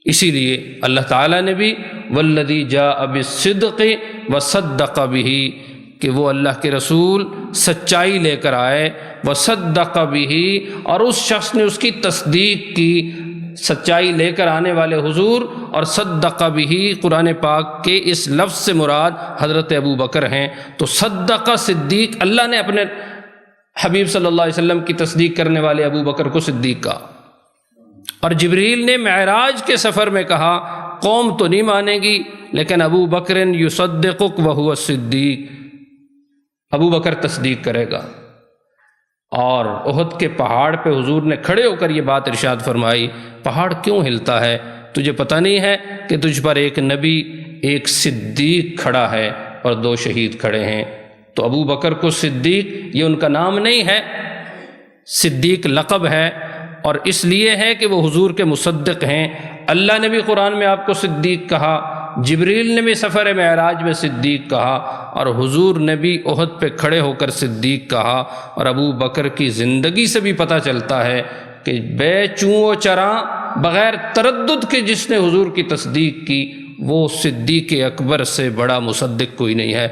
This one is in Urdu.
اسی لیے اللہ تعالیٰ نے بھی والذی جاء بالصدق وصدق بہ کہ وہ اللہ کے رسول سچائی لے کر آئے، وصدق بہ اور اس شخص نے اس کی تصدیق کی، سچائی لے کر آنے والے حضور، اور صدق بہ قرآن پاک کے اس لفظ سے مراد حضرت ابو بکر ہیں۔ تو صدق صدیق، اللہ نے اپنے حبیب صلی اللہ علیہ وسلم کی تصدیق کرنے والے ابو بکر کو صدیق کہا، اور جبریل نے معراج کے سفر میں کہا قوم تو نہیں مانے گی لیکن ابو بکر یصدقک وہو الصدیق، ابو بکر تصدیق کرے گا۔ اور احد کے پہاڑ پہ حضور نے کھڑے ہو کر یہ بات ارشاد فرمائی، پہاڑ کیوں ہلتا ہے؟ تجھے پتہ نہیں ہے کہ تجھ پر ایک نبی، ایک صدیق کھڑا ہے اور 2 شہید کھڑے ہیں؟ تو ابو بکر کو صدیق یہ ان کا نام نہیں ہے، صدیق لقب ہے، اور اس لیے ہے کہ وہ حضور کے مصدق ہیں۔ اللہ نے بھی قرآن میں آپ کو صدیق کہا، جبریل نے بھی سفر معراج میں صدیق کہا، اور حضور نے بھی احد پہ کھڑے ہو کر صدیق کہا۔ اور ابو بکر کی زندگی سے بھی پتہ چلتا ہے کہ بے چوں و چراں بغیر تردد کے جس نے حضور کی تصدیق کی وہ صدیق اکبر سے بڑا مصدق کوئی نہیں ہے۔